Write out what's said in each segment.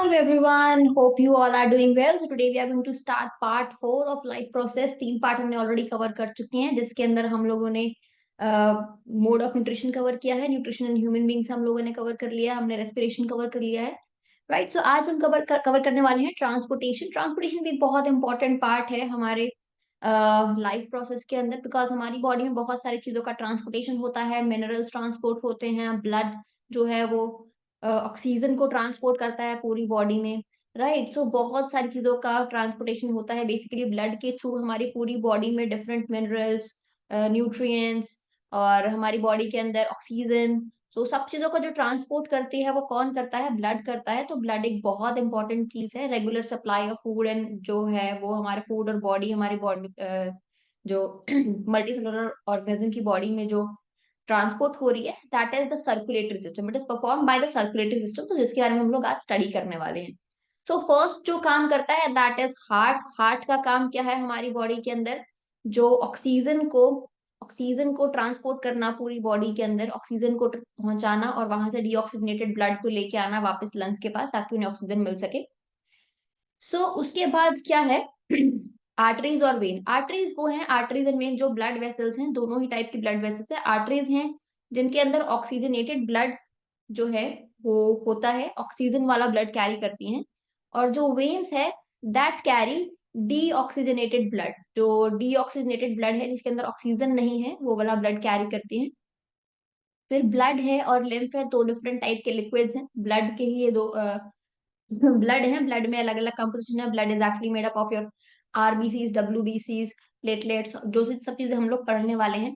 Hello everyone, hope you all are doing well. So today we are going to start part 4 of life process. 3 part हमने already cover कर चुके हैं, जिसके अंदर हम लोगों ने मोड ऑफ न्यूट्रिशन कवर किया है, न्यूट्रिशन एंड ह्यूमन बींग्स हम लोगों ने कवर कर लिया है, हमने रेस्पिरेशन कवर कर लिया है. राइट. सो आज हम कवर करने वाले हैं ट्रांसपोर्टेशन. ट्रांसपोर्टेशन भी बहुत इंपॉर्टेंट पार्ट है हमारे लाइफ प्रोसेस के अंदर, बिकॉज हमारी बॉडी में बहुत सारी चीजों का ट्रांसपोर्टेशन होता है. मिनरल्स ट्रांसपोर्ट होते हैं, ब्लड जो है वो ऑक्सीजन को ट्रांसपोर्ट करता है पूरी बॉडी में. राइट. सो बहुत सारी चीजों का ट्रांसपोर्टेशन होता है. बेसिकली ब्लड के थ्रू हमारी पूरी बॉडी में डिफरेंट मिनरल्स, न्यूट्रिएंट्स और हमारी बॉडी के अंदर ऑक्सीजन, सो सब चीजों का जो ट्रांसपोर्ट करती है वो कौन करता है? ब्लड करता है. तो ब्लड एक बहुत इंपॉर्टेंट चीज है. Regular supply of food and जो है वो हमारे फूड और बॉडी, हमारी बॉडी जो मल्टी सेलुलर ऑर्गेनिज्म की बॉडी में जो ट्रांसपोर्ट हो रही है, that is the circulatory system. It is perform by the circulatory system. तो जिसके बारे में हम लोग आज स्टडी करने वाले हैं. सो फर्स्ट जो काम करता है दैट इज हार्ट. हार्ट का काम क्या है हमारी बॉडी के अंदर? जो ऑक्सीजन को ट्रांसपोर्ट करना पूरी बॉडी के अंदर, ऑक्सीजन को पहुंचाना और वहां से डीऑक्सीजनेटेड ब्लड को लेके आना वापस लंग्स के पास ताकि उन्हें ऑक्सीजन मिल सके. उसके बाद क्या है? आर्टरीज और वेन. आर्टरीज वो हैं, आर्टरीज एंड वेन जो ब्लड वेसल्स हैं, दोनों ही टाइप की ब्लड वेसल्स हैं. आर्टरीज हैं जिनके अंदर ऑक्सीजनेटेड ब्लड जो है वो होता है, ऑक्सीजन वाला ब्लड कैरी करती हैं. और जो वेन्स है दैट कैरी डीऑक्सीजनेटेड ब्लड. जो डीऑक्सीजनेटेड ब्लड है जिसके अंदर ऑक्सीजन नहीं है, वो वाला ब्लड कैरी करती हैं. फिर ब्लड है और लिम्फ है, दो डिफरेंट टाइप के लिक्विड्स हैं. ब्लड के ही ये दो ब्लड है. ब्लड में अलग अलग कंपोजिशन है. Blood is actually made up of your RBCs, डब्ल्यूबीसीज, प्लेटलेट्स, जो सब चीजें हम लोग पढ़ने वाले हैं.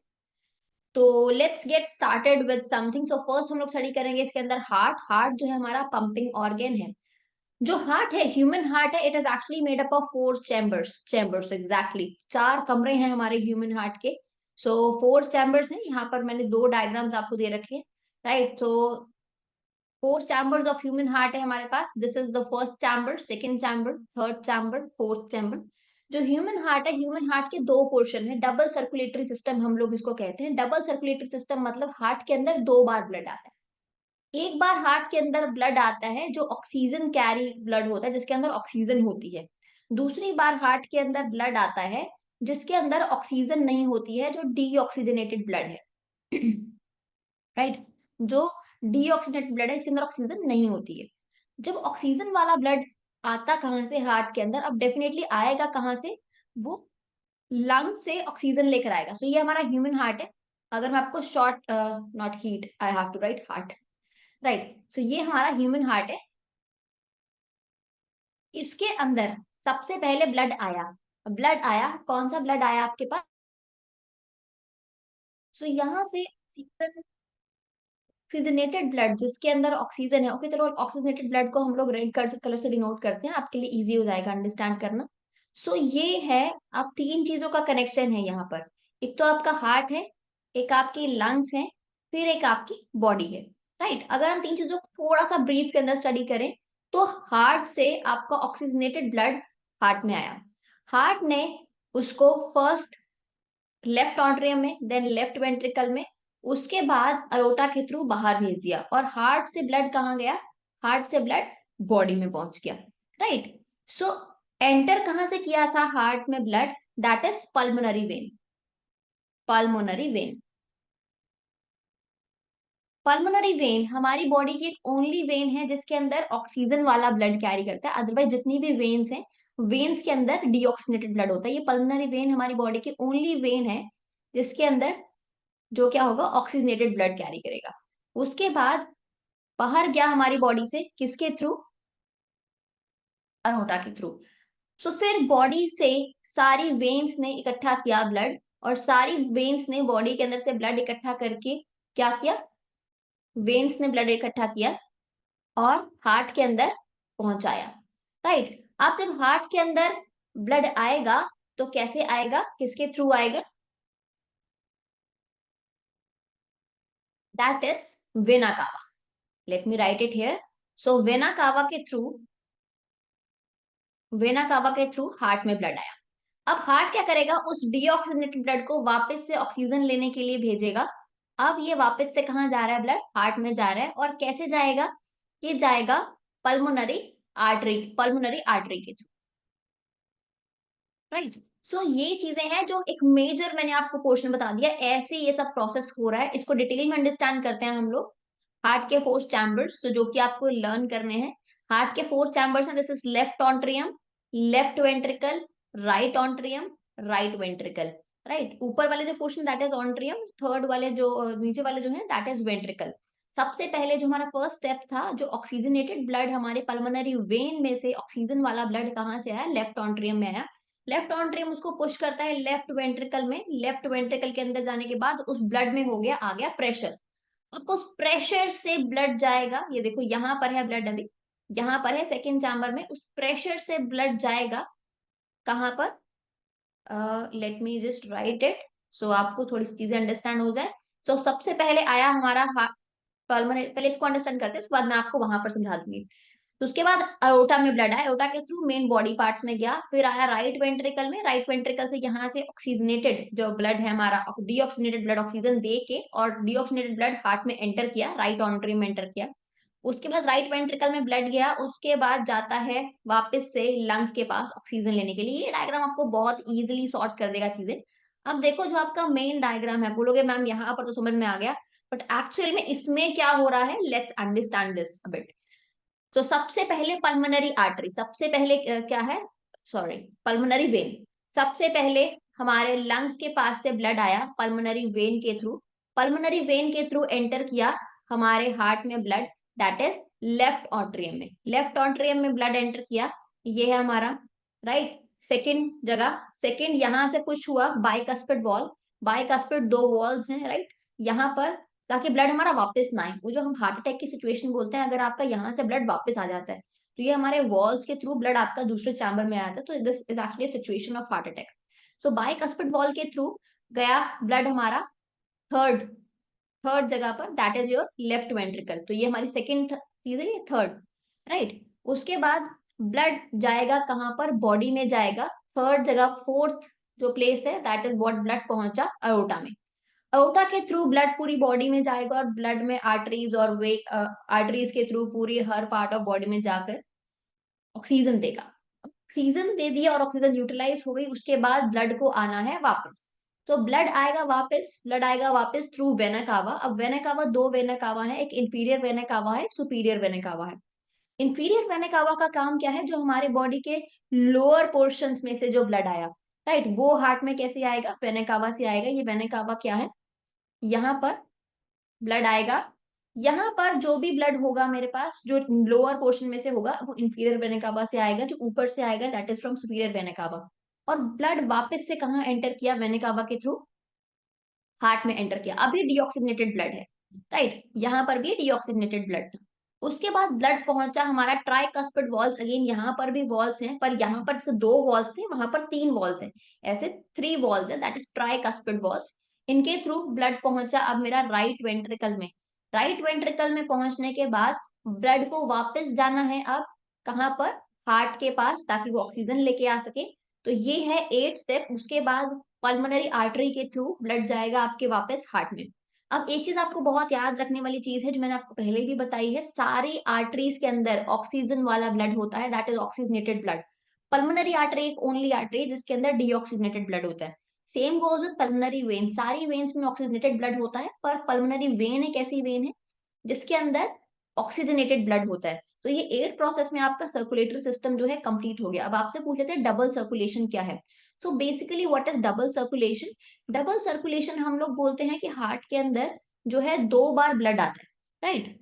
तो let's get started with something. So first हम लोग स्टडी करेंगे इसके अंदर हार्ट. हार्ट जो है हमारा पंपिंग ऑर्गन है. जो हार्ट है, ह्यूमन हार्ट है, it is actually made up of 4 chambers. Chambers exactly 4 कमरे हैं हमारे ह्यूमन हार्ट के. 4 चैम्बर्स हैं. यहाँ पर मैंने 2 डायग्राम्स आपको दे रखे हैं. Right. 4 chambers of human heart है हमारे पास. This is the first chamber, second chamber, third chamber, fourth chamber. जो ह्यूमन हार्ट है, ह्यूमन हार्ट के 2 पोर्शन है. डबल सर्कुलेटरी सिस्टम हम लोग इसको कहते हैं. डबल सर्कुलेटरी सिस्टम मतलब हार्ट के अंदर 2 बार ब्लड आता है. एक बार हार्ट के अंदर ब्लड आता है जो ऑक्सीजन कैरी ब्लड होता है, जिसके अंदर ऑक्सीजन होती है. दूसरी बार हार्ट के अंदर ब्लड आता है जिसके अंदर ऑक्सीजन नहीं होती है, जो डीऑक्सीजनेटेड ब्लड है. राइट. जो डीऑक्सीजनेटेड ब्लड है इसके अंदर ऑक्सीजन नहीं होती है. जब ऑक्सीजन वाला ब्लड आता कहाँ से हार्ट के अंदर? अब डेफिनेटली आएगा कहाँ से? वो लंग से ऑक्सीजन लेकर आएगा. ये हमारा ह्यूमन हार्ट है. अगर मैं आपको short, not heat, I have to write heart. Right. ये हमारा ह्यूमन हार्ट है. इसके अंदर सबसे पहले ब्लड आया. ब्लड आया, कौन सा ब्लड आया आपके पास? यहाँ से ऑक्सीजनेटेड ब्लड जिसके अंदर ऑक्सीजन है. ओके, चलो ऑक्सीजनेटेड ब्लड को हम लोग रेड कलर से डिनोट करते हैं, आपके लिए इजी हो जाएगा अंडरस्टैंड करना. ये है, अब 3 चीजों का कनेक्शन है यहाँ पर. एक तो आपका हार्ट है, एक आपकी लंग्स है, फिर एक आपकी बॉडी है. राइट. अगर हम 3 चीजों को थोड़ा सा ब्रीफ के अंदर स्टडी करें तो हार्ट से आपका ऑक्सीजनेटेड ब्लड हार्ट में आया. हार्ट ने उसको फर्स्ट लेफ्ट ऑट्रियम में, देन लेफ्ट वेंट्रिकल में, उसके बाद अरोटा के थ्रू बाहर भेज दिया. और हार्ट से ब्लड कहाँ गया? हार्ट से ब्लड बॉडी में पहुंच गया. राइट. एंटर कहाँ से किया था हार्ट में blood? That is pulmonary vein. Pulmonary vein. Pulmonary vein हमारी बॉडी की एक ओनली वेन है जिसके अंदर ऑक्सीजन वाला ब्लड कैरी करता है. अदरवाइज जितनी भी वेन्स हैं, वेन्स के अंदर डीऑक्सीनेटेड ब्लड होता है. ये पल्मोनरी वेन हमारी बॉडी की ओनली वेन है जिसके अंदर जो क्या होगा, ऑक्सीजनेटेड ब्लड कैरी करेगा. उसके बाद बाहर गया हमारी बॉडी से किसके थ्रू? अनोटा के थ्रू. फिर बॉडी से सारी वेन्स ने इकट्ठा किया ब्लड, और सारी वेन्स ने बॉडी के अंदर से ब्लड इकट्ठा करके क्या किया? वेन्स ने ब्लड इकट्ठा किया और हार्ट के अंदर पहुंचाया. राइट. अब जब हार्ट के अंदर ब्लड आएगा तो कैसे आएगा, किसके थ्रू आएगा? That is vena cava. Let me right it here. Vena cava के थ्रू, वेना कावा के थ्रू हार्ट में ब्लड आया. अब हार्ट क्या करेगा? उस डीऑक्सीजनेटेड ब्लड को वापस से ऑक्सीजन लेने के लिए भेजेगा. अब ये वापस से कहाँ जा रहा है? ब्लड हार्ट में जा रहा है. और कैसे जाएगा? ये जाएगा पल्मोनरी आर्टरी, पल्मोनरी आर्टरी के थ्रू, राइट। सो ये चीजें हैं जो एक मेजर मैंने आपको पोर्शन बता दिया, ऐसे ये सब प्रोसेस हो रहा है। इसको डिटेल में अंडरस्टैंड करते हैं हम लोग। हार्ट के 4 चैम्बर्स, जो कि आपको लर्न करने हैं। हार्ट के 4 चैम्बर्स हैं, this is left atrium, left ventricle, right atrium, right ventricle, right. ऊपर वाले जो portion that is atrium, third वाले जो नीचे वाले जो है दैट इज वेंट्रिकल। सबसे पहले जो हमारा फर्स्ट स्टेप था, जो ऑक्सीजनेटेड ब्लड हमारे पल्मोनरी वेन में से ऑक्सीजन वाला ब्लड कहाँ से आया, लेफ्ट ऑन्ट्रियम में आया। लेफ्ट ऑन्ट्रियम उसको पुश करता है लेफ्ट वेंट्रिकल में, लेफ्ट वेंट्रिकल के अंदर जाने के बाद उस ब्लड में हो गया, आ गया प्रेशर। अब उस प्रेशर से ब्लड जाएगा, ये देखो यहाँ पर है ब्लड, अभी यहाँ पर है सेकेंड चैम्बर में, उस प्रेशर से ब्लड जाएगा कहाँ पर, let me just write it, so आपको थोड़ी सी चीजें अंडरस्टैंड हो जाए। सो सबसे पहले आया हमारा पल्मोनरी, पहले इसको अंडरस्टैंड करते हैं, उसके बाद मैं आपको वहां पर समझा दूंगी। तो उसके बाद अयोटा में ब्लड आया, अयोटा के थ्रू मेन बॉडी पार्ट्स में गया, फिर आया राइट वेंट्रिकल में, राइट वेंट्रिकल से यहाँ से ऑक्सीजनेटेड जो ब्लड है हमारा, डीऑक्सीजनेटेड ब्लड ऑक्सीजन दे के, और डीऑक्सीजनेटेड ब्लड हार्ट में एंटर किया, राइट ऑन्ट्रियम में एंटर किया। उसके बाद राइट वेंट्रिकल में ब्लड गया, उसके बाद जाता है वापस से लंग्स के पास ऑक्सीजन लेने के लिए। ये डायग्राम आपको बहुत इजीली सॉर्ट कर देगा चीजें। अब देखो जो आपका मेन डायग्राम है, बोलोगे मैम यहाँ पर तो समझ में आ गया, बट एक्चुअल में इसमें क्या हो रहा है, let's understand this a bit. तो सबसे पहले पल्मोनरी आर्टरी, सबसे पहले क्या है, सॉरी, पल्मोनरी वेन। सबसे पहले हमारे लंग्स के पास से ब्लड आया पल्मोनरी वेन के थ्रू, पल्मोनरी वेन के थ्रू एंटर किया हमारे हार्ट में blood, that is left atrium में, लेफ्ट ऑट्रियम में ब्लड एंटर किया, ये है हमारा राइट सेकंड जगह। सेकंड यहां से पुश हुआ बाइकस्पिड वॉल, बाइकस्पिड दो वॉल्स हैं राइट यहाँ पर, ताकि ब्लड हमारा वापस ना आए। वो जो हम हार्ट अटैक की सिचुएशन बोलते हैं, अगर आपका यहाँ से ब्लड वापस आ जाता है, तो ये हमारे वॉल्स के थ्रू ब्लड आपका दूसरे चैम्बर में आया था, तो this is actually situation of heart attack. So bicuspid valve के थ्रू गया ब्लड हमारा थर्ड, थर्ड जगह पर, that is your left ventricle. तो ये हमारी सेकेंड चीज है, ये थर्ड, राइट। उसके बाद ब्लड जाएगा कहाँ पर, बॉडी में जाएगा, थर्ड जगह, फोर्थ जो प्लेस है दैट इज व्हाट ब्लड पहुंचा अयोटा में। अयोटा के थ्रू ब्लड पूरी बॉडी में जाएगा, और ब्लड में आर्टरीज और वे आर्टरीज के थ्रू पूरी हर पार्ट ऑफ बॉडी में जाकर ऑक्सीजन देगा। ऑक्सीजन दे दिया और ऑक्सीजन यूटिलाइज हो गई, उसके बाद ब्लड को आना है वापस। तो ब्लड आएगा वापस, ब्लड आएगा वापस थ्रू वेना कावा। अब वेना कावा, दो वेना कावा है, एक इंफीरियर वेना कावा है, एक सुपीरियर वेना कावा है। इंफीरियर वेना कावा का काम क्या है, जो हमारे बॉडी के लोअर पोर्शंस में से जो ब्लड आया, राइट, वो हार्ट में कैसे आएगा, वेना कावा से आएगा। ये वेना कावा क्या है, यहाँ पर ब्लड आएगा, यहाँ पर जो भी ब्लड होगा मेरे पास, जो लोअर पोर्शन में से होगा, वो इंफीरियर वेना कावा से आएगा, जो ऊपर से आएगा that is from superior vena cava. और ब्लड वापस से कहाँ एंटर किया, वेना कावा के थ्रू हार्ट में एंटर किया। अभी डीऑक्सीजनेटेड ब्लड है, राइट, यहाँ पर भी डीऑक्सीजनेटेड ब्लड था। उसके बाद ब्लड पहुंचा हमारा ट्राइकस्पिड वॉल्स, अगेन यहाँ पर भी वॉल्स हैं, पर यहाँ पर से दो वॉल्स थे, वहां पर तीन वॉल्स हैं, ऐसे थ्री वॉल्स है, दैट इज ट्राइकस्पिड वॉल्स। इनके थ्रू ब्लड पहुंचा अब मेरा राइट वेंट्रिकल में। राइट वेंट्रिकल में पहुंचने के बाद ब्लड को वापस जाना है अब कहाँ पर, हार्ट के पास, ताकि वो ऑक्सीजन लेके आ सके। तो ये है 8 स्टेप। उसके बाद पल्मोनरी आर्टरी के थ्रू ब्लड जाएगा आपके वापस हार्ट में। अब एक चीज आपको बहुत याद रखने वाली चीज है, जो मैंने आपको पहले भी बताई है, सारी आर्टरीज के अंदर ऑक्सीजन वाला ब्लड होता है, that is oxygenated blood. Pulmonary artery एक ओनली आर्टरी जिसके अंदर डीऑक्सीजनेटेड ब्लड होता है। Same goes with pulmonary vein, सारी वेन्स में ऑक्सीजनेटेड ब्लड होता है, पर पल्मोनरी वेन एक ऐसी वेन है जिसके अंदर ऑक्सीजनेटेड ब्लड होता है। तो ये 8 प्रोसेस में आपका सर्कुलेटरी सिस्टम जो है कंप्लीट हो गया। अब आपसे पूछ लेते हैं डबल सर्कुलेशन क्या है। So basically what is double circulation, double circulation हम लोग बोलते हैं कि हार्ट के अंदर जो है दो बार ब्लड आता है, राइट।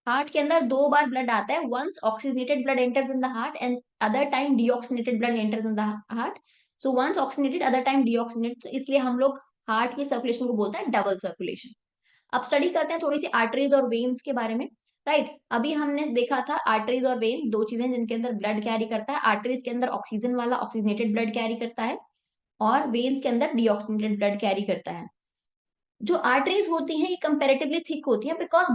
हार्ट के अंदर दो बार ब्लड आता है, once oxygenated blood enters in the heart and other time deoxygenated blood enters in the heart. So once oxygenated other time deoxygenated, तो इसलिए हम लोग हार्ट की सर्कुलेशन को बोलते हैं डबल सर्कुलेशन। अब स्टडी करते हैं थोड़ी सी आर्टरीज और वेन्स के बारे में, राइट। अभी हमने देखा था आर्टरीज और वेन दो चीजें जिनके अंदर ब्लड कैरी करता है। आर्टरीज के अंदर ऑक्सीजन वाला ऑक्सीजनेटेड ब्लड कैरी करता है, और वेन्स के अंदर डीऑक्सीजनेटेड ब्लड कैरी करता है। जो आर्टरीज होती हैं ये कंपेरेटिवली थिक होती हैं, बिकॉज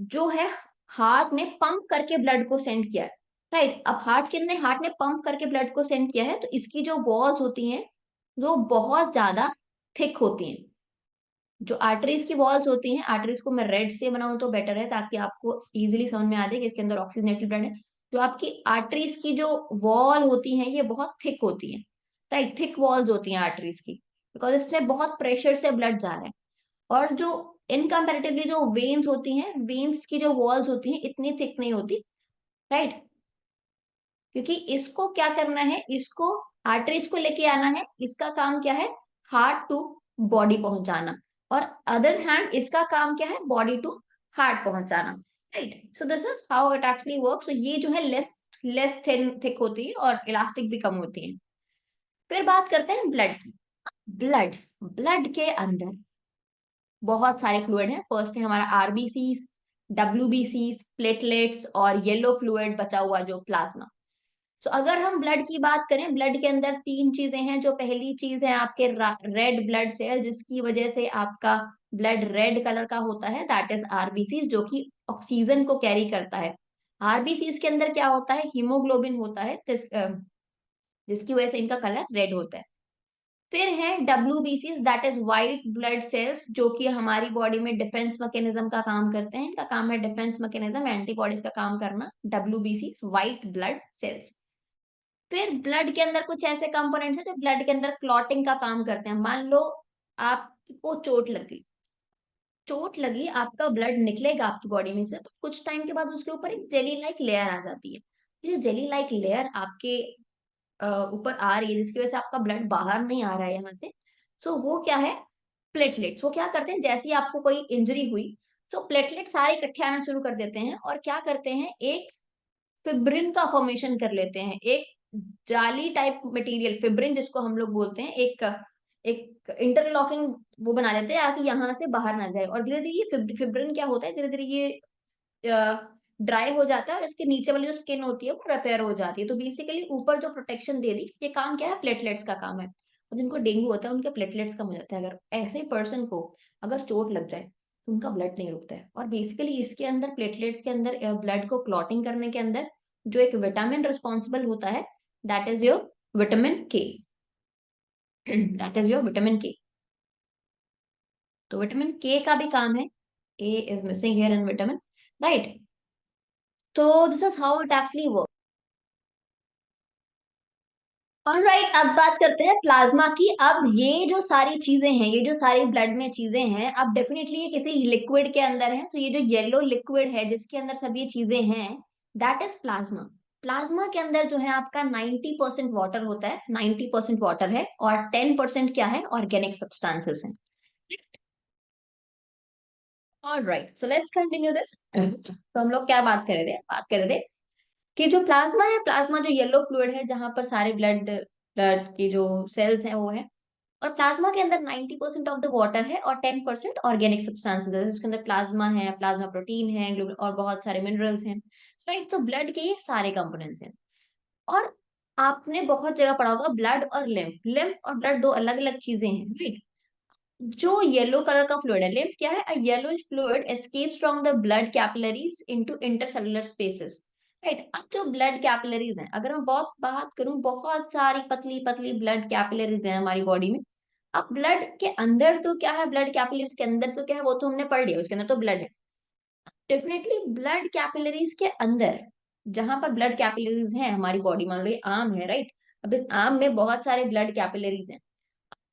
जो है हार्ट ने पंप करके ब्लड को सेंड किया है, राइट। अब हार्ट ने पंप करके ब्लड को सेंड किया है, तो इसकी जो वॉल्स होती हैं जो बहुत ज्यादा थिक होती हैं। जो आर्टरीज की वॉल्स होती हैं, आर्टरीज को मैं रेड से बनाऊं तो बेटर है, ताकि आपको इजीली समझ में आ जाए कि इसके अंदर ऑक्सीजनेटेड ब्लड है। जो आपकी आर्टरीज की जो वॉल होती हैं ये बहुत थिक होती हैं, राइट, थिक वॉल्स होती हैं आर्टरीज की, बिकॉज इसमें बहुत प्रेशर से ब्लड जा रहा है। और जो इनकम्पेरेटिवली जो वेन्स होती हैं, वेन्स की जो वॉल्स होती हैं इतनी थिक नहीं होती, राइट, क्योंकि इसको क्या करना है, इसको आर्टरीज को लेके आना है, इसका काम क्या है, हार्ट टू बॉडी पहुंचाना, और अदर हैंड इसका काम क्या है, बॉडी टू हार्ट पहुंचाना, right. So this is how it actually work. So ये जो है लेस लेस थिन थिक होती है और इलास्टिक भी कम होती है। फिर बात करते हैं ब्लड की। ब्लड ब्लड के अंदर बहुत सारे फ्लूइड हैं। फर्स्ट है हमारा आरबीसीज, डब्ल्यूबीसीज, प्लेटलेट्स और येलो फ्लूइड बचा हुआ जो प्लाज्मा। तो अगर हम ब्लड की बात करें, ब्लड के अंदर तीन चीजें हैं। जो पहली चीज है आपके रेड ब्लड सेल, जिसकी वजह से आपका ब्लड रेड कलर का होता है, दैट इज आरबीसी, जो कि ऑक्सीजन को कैरी करता है। आरबीसी के अंदर क्या होता है, हीमोग्लोबिन होता है, जिसकी वजह से इनका कलर रेड होता है। फिर है WBC, that is white blood cells, जो कि हमारी बॉडी में डिफेंस मैकेनिज्म का काम करते हैं। इनका काम है डिफेंस मैकेनिज्म, एंटीबॉडीज का काम करना, डब्ल्यूबीसी व्हाइट ब्लड सेल्स। फिर ब्लड के अंदर कुछ ऐसे कंपोनेंट्स हैं जो ब्लड के अंदर क्लॉटिंग का काम करते हैं। मान लो आपको चोट लगी, आपका ब्लड निकलेगा आपकी बॉडी में से, तो कुछ टाइम के बाद उसके ऊपर एक जेली लाइक लेयर आ जाती है। ये जेली लाइक लेयर आपके ऊपर आ रही है, जिसकी वजह से आपका ब्लड बाहर नहीं आ रहा है यहाँ से। सो वो क्या है, प्लेटलेट्स। वो क्या करते हैं, जैसे ही आपको कोई इंजरी हुई, तो प्लेटलेट सारे इकट्ठे आना शुरू कर देते हैं, और क्या करते हैं, एक फिब्रिन का फॉर्मेशन कर लेते हैं। एक जाली टाइप मटेरियल, फिब्रिन जिसको हम लोग बोलते हैं, एक एक इंटरलॉकिंग वो बना लेते हैं ताकि यहाँ से बाहर ना जाए। और धीरे धीरे ये फिब्रिन क्या होता है, धीरे धीरे ये ड्राई हो जाता है, और इसके नीचे वाली जो स्किन होती है वो रिपेयर हो जाती है। तो बेसिकली ऊपर जो प्रोटेक्शन दे दी, ये काम क्या है, प्लेटलेट्स का काम है। और जिनको डेंगू होता है उनके प्लेटलेट्स कम हो जाता है। अगर ऐसे पर्सन को अगर चोट लग जाए तो उनका ब्लड नहीं रुकता है। और बेसिकली इसके अंदर, प्लेटलेट्स के अंदर, ब्लड को क्लॉटिंग करने के अंदर जो एक विटामिन रिस्पॉन्सिबल होता है, that is your vitamin K. That is your vitamin K. तो विटामिन के का भी काम है, A is missing here in vitamin, right. तो this is how it actually work. Alright, अब बात करते हैं प्लाज्मा की। अब ये जो सारी चीजें हैं, ये जो सारी ब्लड में चीजें हैं, अब डेफिनेटली ये किसी लिक्विड के अंदर है। तो ये जो येलो लिक्विड है जिसके अंदर सब ये चीजें हैं, दैट इज प्लाज्मा। प्लाज्मा के अंदर जो है आपका 90% वाटर होता है, 90% वाटर है, और 10% क्या है, ऑर्गेनिक सब्सटेंसेस है। Alright, so let's continue this. तो हम लोग क्या बात कर रहे थे कि जो प्लाज्मा है, प्लाज्मा जो येलो फ्लूइड है, जहां पर सारे ब्लड ब्लड की जो सेल्स हैं वो है। और प्लाज्मा के अंदर 90% ऑफ द वाटर है और 10% ऑर्गेनिक सब्सटेंसेस है। उसके अंदर प्लाज्मा है, प्लाज्मा प्रोटीन है, और बहुत सारे मिनरल्स हैं, राइट। तो ब्लड के ये सारे कंपोनेंट्स हैं। और आपने बहुत जगह पढ़ा होगा ब्लड और लिम्फ। लिम्फ और ब्लड दो अलग अलग चीजें हैं, राइट। जो येलो कलर का फ्लूइड है, लिम्फ क्या है, a yellowish fluid escapes from the blood capillaries into intercellular spaces, right. अब जो ब्लड कैपिलरीज हैं, अगर मैं बहुत बात करूं, बहुत सारी पतली पतली ब्लड कैपिलरीज हैं हमारी बॉडी में। अब ब्लड के अंदर तो क्या है, ब्लड कैपिलरीज के अंदर तो क्या है, वो तो हमने पढ़ लिया, उसके अंदर तो ब्लड है। डेफिनेटली ब्लड कैपिलरीज के अंदर, जहां पर ब्लड कैपिलरीज हैं हमारी बॉडी, मान लो ये आर्म है, राइट। अब इस आर्म में बहुत सारे ब्लड कैपिलरीज हैं।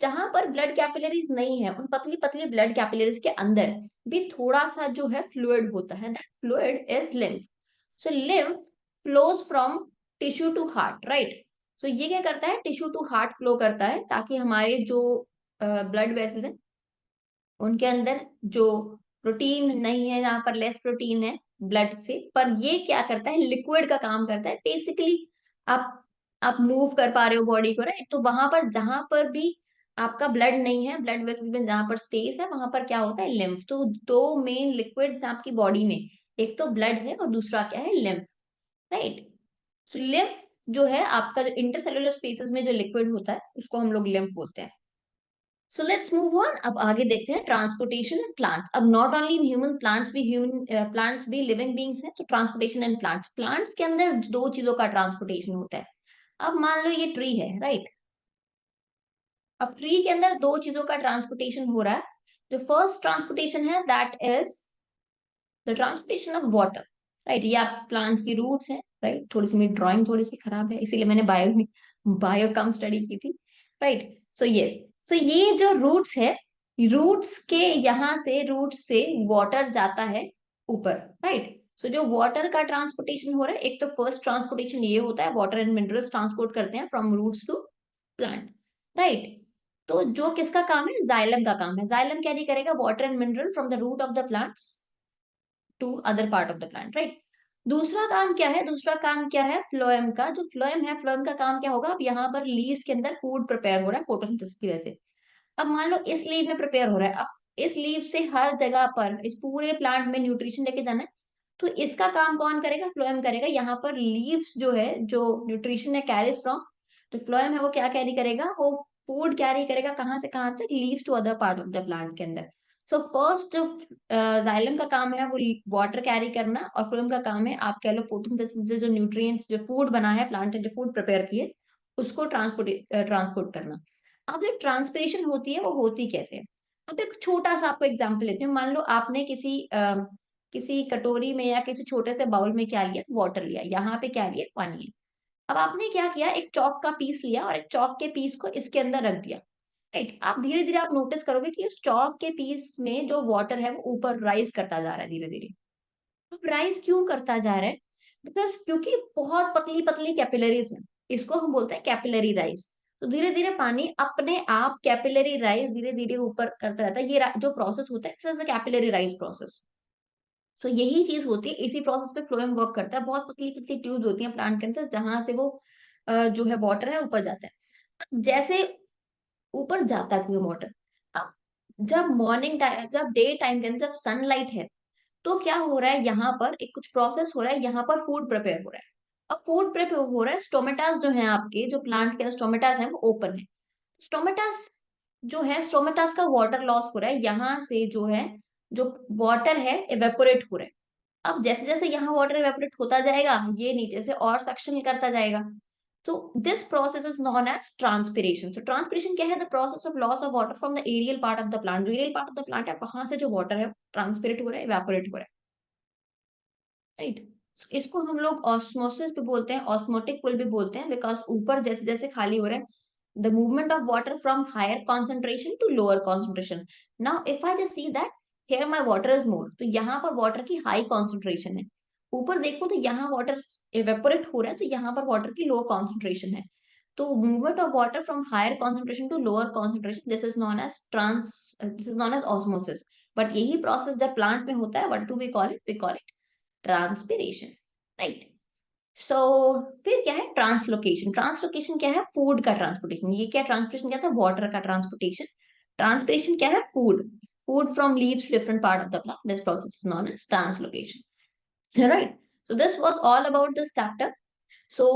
जहां पर ब्लड कैपिलरीज नहीं है, उन पतली पतली ब्लड कैपिलरीज के अंदर भी थोड़ा सा जो है फ्लूइड होता है, that fluid is lymph. So lymph flows from tissue to heart, right. सो ये क्या करता है, टिश्यू टू हार्ट फ्लो करता है, ताकि हमारे जो ब्लड वेसल्स हैं उनके अंदर जो प्रोटीन नहीं है, जहां पर लेस प्रोटीन है ब्लड से, पर ये क्या करता है, लिक्विड का काम करता है बेसिकली। आप आप मूव कर पा रहे हो बॉडी को, राइट। तो वहां पर जहां पर भी आपका ब्लड नहीं है, ब्लड वेसल्स में जहां पर स्पेस है, वहां पर क्या होता है, लिम्फ। तो दो मेन लिक्विड्स हैं आपकी बॉडी में, एक तो ब्लड है और दूसरा क्या है, लिम्फ, राइट। सो लिम्फ जो है आपका, जो इंटरसेलुलर स्पेसेस में जो लिक्विड होता है उसको हम लोग लिम्फ बोलते हैं। So let's move on. अब आगे देखते हैं ट्रांसपोर्टेशन इन प्लांट्स। अब not only in human, plants भी लिविंग बींग्स हैं। तो ट्रांसपोर्टेशन इन प्लांट्स, प्लांट्स के अंदर दो चीजों का ट्रांसपोर्टेशन होता है। अब मान लो ये ट्री है, राइट। अब ट्री के अंदर दो चीजों का ट्रांसपोर्टेशन हो रहा है। जो फर्स्ट ट्रांसपोर्टेशन है, that is the transportation of water, right. ये आप प्लांट्स की रूट्स हैं, राइट। थोड़ी सी मेरी ड्राइंग थोड़ी सी खराब है, इसीलिए मैंने बायो कम स्टडी की थी, राइट। सो यस, सो ये जो रूट्स है, रूट्स के यहाँ से, रूट्स से वाटर जाता है ऊपर, राइट। सो जो वाटर का ट्रांसपोर्टेशन हो रहा है, एक तो फर्स्ट ट्रांसपोर्टेशन ये होता है, वाटर एंड मिनरल्स ट्रांसपोर्ट करते हैं from roots to plant, right. तो जो किसका काम है, जाइलम का काम है। जाइलम कैरी करेगा water and mineral from the root of the plants to other part of the plant, right. दूसरा काम क्या है, दूसरा काम क्या है फ्लोएम का। जो फ्लोएम है, फ्लोएम का काम क्या होगा, अब यहाँ पर लीव्स के अंदर फूड प्रिपेयर हो रहा है फोटोसिंथेसिस की वजह से। अब मान लो इस लीव में प्रिपेयर हो रहा है, अब इस लीव से हर जगह पर इस पूरे प्लांट में न्यूट्रिशन लेके जाना है, तो इसका काम कौन करेगा, फ्लोएम करेगा। यहाँ पर लीव्स जो है, जो न्यूट्रिशन है कैरीज फ्रॉम, तो फ्लोएम है वो क्या कैरी करेगा, वो फूड कैरी करेगा कहाँ से कहाँ तक, leaves to other part of the plant के अंदर। सो फर्स्ट जो जाइलम का काम है वो वाटर कैरी करना, और फ्लोएम का काम है आप कह लो फोटोसिंथेसिस से जो न्यूट्रिएंट्स, जो फूड बना है प्लांट ने, जो फूड प्रिपेयर किए, उसको ट्रांसपोर्ट करना। अब जो ट्रांसपिरेशन होती है वो होती कैसे है। अब एक छोटा सा आपको एग्जांपल लेती हूँ। मान लो आपने किसी कटोरी में या किसी छोटे से बाउल में क्या लिया, वाटर लिया, यहाँ पे क्या लिया, पानी है। अब आपने क्या किया, एक चौक का पीस लिया और एक चौक के पीस को इसके अंदर रख दिया, राइट। आप धीरे धीरे आप नोटिस करोगे कि उस चौक के पीस में जो वाटर है वो ऊपर राइज करता जा रहा है धीरे धीरे। अब राइज क्यों करता जा रहा है, बिकॉज क्योंकि बहुत पतली पतली कैपिलरीज है, इसको हम बोलते हैं कैपिलरी राइज। तो धीरे धीरे पानी अपने आप कैपिलरी राइज धीरे धीरे ऊपर करता रहता है। ये जो प्रोसेस होता है, this is the capillary rise process. So यही चीज होती है, इसी प्रोसेस पे फ्लोएम वर्क करता है। बहुत पतली पतली ट्यूब्स होती हैं प्लांट के अंदर, जहां से वो जो है वाटर है ऊपर जाता है। जैसे ऊपर जाता है वाटर, अब जब मॉर्निंग टाइम, जब डे टाइम के अंदर जब सनलाइट है, तो क्या हो रहा है, यहाँ पर एक कुछ प्रोसेस हो रहा है, यहाँ पर फूड प्रिपेयर हो रहा है। अब फूड प्रिपेयर हो रहा है, स्टोमेटास जो है आपके, जो प्लांट के स्टोमेटास है वो ओपन है। स्टोमेटास जो है, स्टोमेटास का वाटर लॉस हो रहा है, यहाँ से जो है, जो वाटर है इवेपोरेट हो रहा है। अब जैसे जैसे यहाँ वाटर इवेपोरेट होता जाएगा, ये नीचे से और सक्शन करता जाएगा। So this process is known as transpiration. So transpiration क्या है, the process of loss of water from the aerial part of the plant. जो aerial part of the plant है, वहां से जो water है ट्रांसपिरेट हो रहा है, evaporate हो रहा है, राइट। इसको हम लोग ऑस्मोसिस भी बोलते हैं, ऑस्मोटिक पुल भी बोलते हैं, बिकॉज ऊपर जैसे जैसे खाली हो रहा है, the movement of water from higher concentration to lower concentration. Now if I just see that here my water is more, तो यहाँ पर water की high concentration है। ऊपर देखो तो यहाँ water evaporate हो रहा है, तो यहाँ पर water की low concentration है। तो movement of water from higher concentration to lower concentration, this is known as this is known as osmosis. but यही process जब plant में होता है, what do we call it, we call it transpiration, right? सो फिर क्या है, translocation. Translocation क्या है, फूड का ट्रांसपोर्टेशन। ये क्या ट्रांसपोर्टेशन, क्या था, वाटर का ट्रांसपोर्टेशन। ट्रांसपिरेशन क्या है, food, food from leaves to different part of the plant, this process is known as translocation, right. So this was all about this chapter. So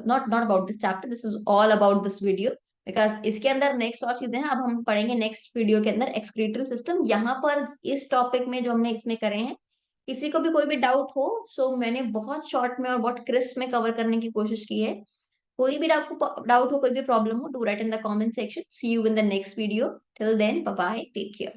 not not about this chapter, this is all about this video, because इसके अंदर next और चीजें हैं। अब हम पढ़ेंगे next video के अंदर एक्सक्रीटरी सिस्टम। यहाँ पर इस टॉपिक में जो हमने इसमें करे हैं, किसी को भी कोई भी डाउट हो, सो मैंने बहुत शॉर्ट में और बहुत क्रिस्प में कवर करने की कोशिश की है। कोई भी डाउट हो, कोई भी प्रॉब्लम हो, do write in the comment section. See you in the next video, till then bye bye, take care.